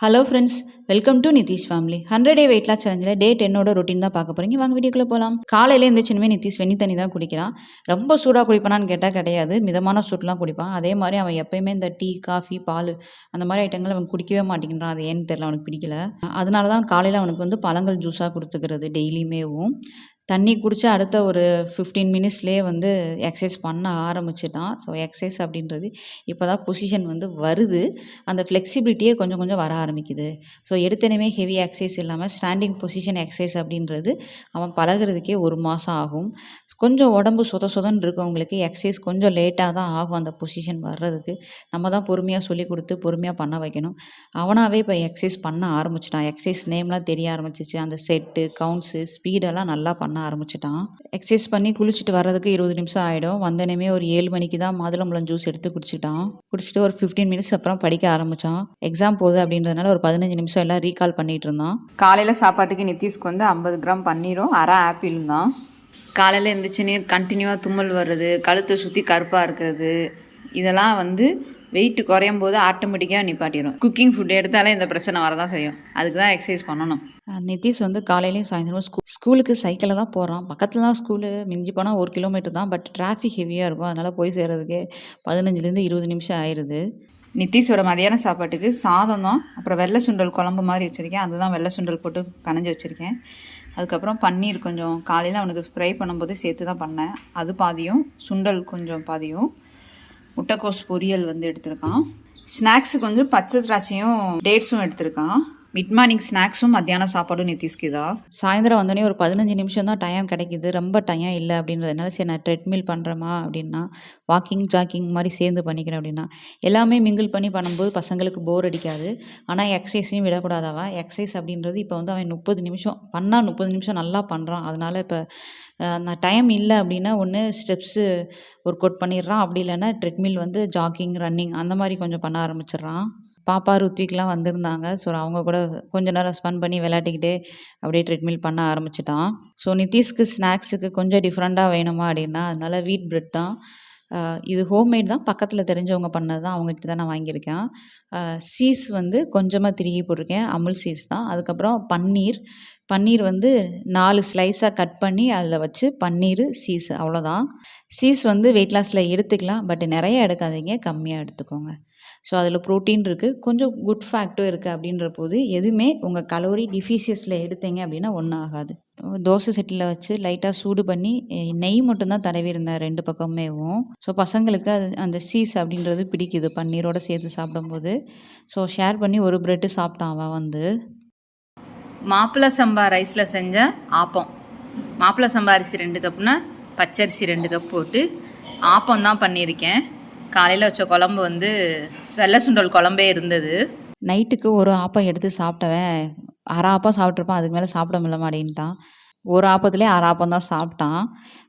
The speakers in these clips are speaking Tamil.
Hello friends, welcome to Nitish family. 100 day weight loss சேலஞ்சில் டே 10ஓட ரொட்டீன் தான் பார்க்க போகிறீங்க. வாங்க வீடியோக்குள்ளே போகலாம். காலையில் எழுந்திரிச்சனுமே நிதிஷ் வெண்ணி தண்ணி தான் குடிக்கிறான். ரொம்ப சூடாக குடிப்பானான்னு கேட்டால் கிடையாது, மிதமான சூட்லாம் குடிப்பான். அதே மாதிரி அவன் எப்பயுமே இந்த டீ, காஃபி, பால் அந்த மாதிரி ஐட்டங்கள் அவன் குடிக்கவே மாட்டேங்கிறான். அது ஏன்னு தெரியல, அவனுக்கு பிடிக்கல. அதனால தான் காலையில் அவனுக்கு வந்து பழங்கள் ஜூஸாக கொடுத்துக்கிறது டெய்லியுமேவும். தண்ணி குடித்து அடுத்த ஒரு 15 மினிட்ஸ்லேயே வந்து எக்ஸசைஸ் பண்ண ஆரம்பிச்சிட்டான். ஸோ எக்ஸசைஸ் அப்படின்றது இப்போ தான் பொசிஷன் வந்து வருது. அந்த ஃப்ளெக்சிபிலிட்டியே கொஞ்சம் கொஞ்சம் வர ஆரம்பிக்குது. ஸோ எடுத்தனமே ஹெவி எக்ஸசைஸ் இல்லாமல் ஸ்டாண்டிங் பொசிஷன் எக்ஸசைஸ் அப்படின்றது அவன் பழகுறதுக்கே 1 மாதம் ஆகும். கொஞ்சம் உடம்பு சொதன்னு இருக்கவங்களுக்கு எக்ஸசைஸ் கொஞ்சம் லேட்டாக தான் ஆகும் அந்த பொசிஷன் வர்றதுக்கு. நம்ம தான் பொறுமையாக சொல்லிக் கொடுத்து பொறுமையாக பண்ண வைக்கணும். அவனாகவே இப்போ எக்ஸசைஸ் பண்ண ஆரம்பிச்சிட்டான். எக்ஸசைஸ் நேம்லாம் தெரிய ஆரம்பிச்சிச்சு. அந்த செட்டு, கவுண்ட்ஸு, ஸ்பீடெல்லாம் நல்லா பண்ண ஆரம்பிச்சிட்டான். எக்ஸசைஸ் பண்ணி குளிச்சுட்டு வர்றதுக்கு 20 நிமிஷம் ஆகிடும். வந்தனமே ஒரு 7 மணிக்கு தான் மாதுளம்பழம் ஜூஸ் எடுத்து குடிச்சிட்டான். குடிச்சிட்டு ஒரு 15 மினிட்ஸ் அப்புறம் படிக்க ஆரம்பித்தான். எக்ஸாம் போகுது அப்படின்றதுனால ஒரு 15 நிமிஷம் எல்லாம் ரீகால் பண்ணிகிட்டு இருந்தான். காலையில் சாப்பாட்டுக்கு நிதிஷ்க்கு வந்து 50 கிராம் பன்னீரும் அரை ஆப்பிள் தான். காலையில் எழுந்திரிச்சுன்னு கண்டினியூவாக தும்மல் வர்றது, கழுத்தை சுற்றி கருப்பாக இருக்கிறது, இதெல்லாம் வந்து வெயிட் குறையும் போது ஆட்டோமேட்டிக்காக நிப்பாட்டிடும். குக்கிங் ஃபுட் எடுத்தாலே இந்த பிரச்சனை வரதான் செய்யும். அதுக்கு தான் எக்ஸசைஸ் பண்ணணும். நிதிஷ் வந்து காலையிலையும் சாயந்தரமும் ஸ்கூலுக்கு சைக்கிளில் தான் போகிறான். பக்கத்தில் தான் ஸ்கூலு, மிஞ்சி போனால் 1 கிலோமீட்டர் தான். பட் டிராஃபிக் ஹெவியாக இருக்கும். அதனால் போய் சேர்றதுக்கே 15லேருந்து 20 நிமிஷம் ஆயிடுது. நிதிஷோட மதியான சாப்பாட்டுக்கு சாதம் தான், அப்புறம் வெள்ளை சுண்டல் குழம்பு மாதிரி வச்சுருக்கேன். அதுதான் வெள்ளை சுண்டல் போட்டு கனைஞ்சி வச்சுருக்கேன். அதுக்கப்புறம் பன்னீர் கொஞ்சம் காலையில் அவனுக்கு ஃப்ரை பண்ணும்போது சேர்த்து தான் பண்ணேன். அது பாதியும், சுண்டல் கொஞ்சம் பாதியும், முட்டைக்கோஸ் பொரியல் வந்து எடுத்திருக்கான். ஸ்நாக்ஸுக்கு வந்து பச்சை திராட்சையும் டேட்ஸும் எடுத்திருக்கான். மிட் மார்னிங் ஸ்நாக்ஸும் மத்தியானம் சாப்பாடும் நிதிஷ்க்கு தான். சாயந்தரம் வந்தோடனே ஒரு 15 நிமிஷம் தான் டைம் கிடைக்கிது. ரொம்ப டைம் இல்லை அப்படின்றதுனால சரி நான் ட்ரெட்மில் பண்ணுறேமா அப்படின்னா, வாக்கிங் ஜாக்கிங் மாதிரி சேர்ந்து பண்ணிக்கிறேன் அப்படின்னா, எல்லாமே மிங்கிள் பண்ணி பண்ணும்போது பசங்களுக்கு போர் அடிக்காது. ஆனால் எக்ஸசைஸையும் விடக்கூடாதவன். எக்ஸசைஸ் அப்படின்றது இப்போ வந்து அவன் 30 நிமிஷம் பண்ணால் 30 நிமிஷம் நல்லா பண்ணுறான். அதனால் இப்போ நான் டைம் இல்லை அப்படின்னா ஒன்று ஸ்டெப்ஸு ஒர்க் அவுட் பண்ணிடுறான். அப்படி இல்லைன்னா ட்ரெட்மில் வந்து ஜாக்கிங், ரன்னிங் அந்த மாதிரி கொஞ்சம் பண்ண ஆரம்பிச்சிடுறான். பாப்பா ருத்விக்லாம் வந்திருந்தாங்க. ஸோ அவங்க கூட கொஞ்ச நேரம் ஸ்பெண்ட் பண்ணி விளையாட்டிக்கிட்டே அப்படியே ட்ரெட்மில் பண்ண ஆரம்பிச்சிட்டான். ஸோ நிதிஷ்க்கு ஸ்நாக்ஸுக்கு கொஞ்சம் டிஃப்ரெண்ட்டாக வேணுமா அப்படின்னா, அதனால வீட் பிரெட் தான். இது ஹோம்மேட் தான், பக்கத்தில் தெரிஞ்சவங்க பண்ணது தான். அவங்ககிட்ட தான் நான் வாங்கியிருக்கேன். சீஸ் வந்து கொஞ்சமாக திருகி போட்டிருக்கேன். அமுல் சீஸ் தான். அதுக்கப்புறம் பன்னீர் வந்து 4 ஸ்லைஸாக கட் பண்ணி அதில் வச்சு பன்னீர், சீஸ் அவ்வளோதான். சீஸ் வந்து வெயிட் லாஸில் எடுத்துக்கலாம். பட் நிறைய எடுக்காதீங்க, கம்மியாக எடுத்துக்கோங்க. ஸோ அதில் ப்ரோட்டீன் இருக்குது, கொஞ்சம் குட் ஃபேக்டும் இருக்குது. அப்படின்ற போது எதுவுமே உங்கள் கலோரி டிஃபிஷியஸில் எடுத்தீங்க அப்படின்னா ஒன்றும் ஆகாது. தோசை செட்டில் வச்சு லைட்டாக சூடு பண்ணி நெய் மட்டும்தான் தடவி இருந்தேன் 2 பக்கமேவும். ஸோ பசங்களுக்கு அது அந்த சீஸ் அப்படின்றது பிடிக்குது பன்னீரோடு சேர்த்து சாப்பிடும்போது. ஸோ ஷேர் பண்ணி ஒரு ப்ரெட்டு சாப்பிட்டான் அவன் வந்து. மாப்பிள்ளை சம்பா ரைஸில் செஞ்ச ஆப்பம். மாப்பிள்ளை சம்பா அரிசி 2 கப்னா பச்சரிசி 2 கப் போட்டு ஆப்பம் தான் பண்ணியிருக்கேன். காலையில் வச்ச குழம்பு வந்து வெள்ளை சுண்டல் குழம்பே இருந்தது. நைட்டுக்கு ஒரு ஆப்பம் எடுத்து சாப்பிட்டவன் அரை ஆப்பம் சாப்பிட்ருப்பான். அதுக்கு மேலே சாப்பிட முடியல மாட்டேன்ட்டான். ஒரு ஆப்பத்துலேயே அரை ஆப்பம் தான் சாப்பிட்டான்.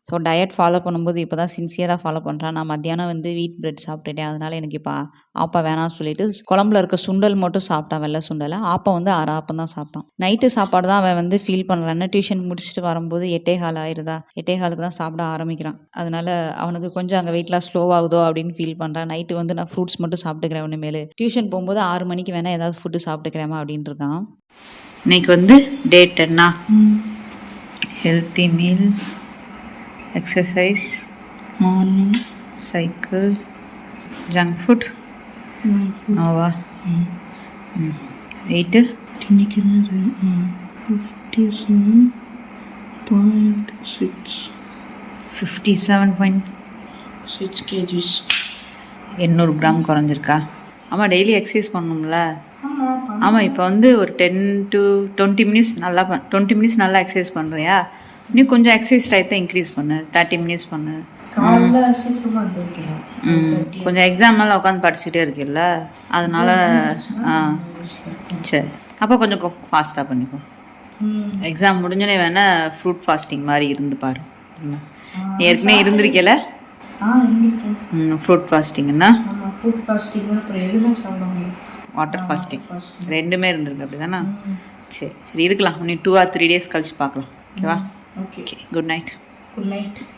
ஸோ டயட் ஃபாலோ பண்ணும்போது இப்போ தான் சின்சியராக ஃபாலோ பண்ணுறான். நான் மத்தியானம் வந்து வீட் பிரெட் சாப்பிட்டுட்டேன். அதனால் எனக்கு இப்போ ஆப்பம் வேணாம்னு சொல்லிட்டு குழம்புல இருக்க சுண்டல் மட்டும் சாப்பிட்டான், வெள்ளை சுண்டலை. ஆப்பம் வந்து அரை ஆப்பம் தான் சாப்பிட்டான். நைட்டு சாப்பாடு தான் அவன் வந்து ஃபீல் பண்ணுறான்னு டியூஷன் முடிச்சுட்டு வரும்போது 8:15 ஆயிடுதா, 8:15க்கு தான் சாப்பிட ஆரம்பிக்கிறான். அதனால் அவனுக்கு கொஞ்சம் அங்கே வெயிட்லாம் ஸ்லோவாகுதோ அப்படின்னு ஃபீல் பண்ணுறான். நைட்டு வந்து நான் ஃப்ரூட்ஸ் மட்டும் சாப்பிட்டுக்கிறேன். ஒன்றுமேலு டியூஷன் போகும்போது 6 மணிக்கு வேணால் ஏதாவது ஃபுட்டு சாப்பிட்டுக்கிறேமா அப்படின்ட்டு இருக்கான். இன்னைக்கு வந்து day 10 healthy meal, exercise, morning cycle, junk food, நோவா. வெயிட்டு இன்னைக்கு 57.6 kgs. 800 கிராம் குறைஞ்சிருக்கா? ஆமாம், டெய்லி எக்ஸசைஸ் பண்ணணும்ல. ஆமாம், இப்போ வந்து ஒரு 10 to 20 மினிட்ஸ் நல்லா 20 மினிட்ஸ் நல்லா எக்ஸசைஸ் பண்ணுறியா? இன்னும் கொஞ்சம் எக்ஸசைஸ் டயத்தை இன்க்ரீஸ் பண்ணு, 30 மினிட்ஸ் பண்ணு. கொஞ்சம் எக்ஸாம்னால உட்காந்து படிச்சுட்டே இருக்கீல்ல, அதனால சரி, அப்போ கொஞ்சம் ஃபாஸ்ட்டாக பண்ணிக்கோ. எக்ஸாம் முடிஞ்சோடனே வேணால் ஃப்ரூட் ஃபாஸ்டிங் மாதிரி இருந்து பாரு. ஏற்கனவே இருந்திருக்கல ஃப்ரூட் ஃபாஸ்டிங்னா? வாட்டர் ஃபாஸ்டிங் ரெண்டுமே இருந்திருக்கு அப்படி தானே? சரி இருக்கலாம். இன்னும் 2 or 3 days கழிச்சு பார்க்கலாம். ஓகேவா? ஓகே. Good night.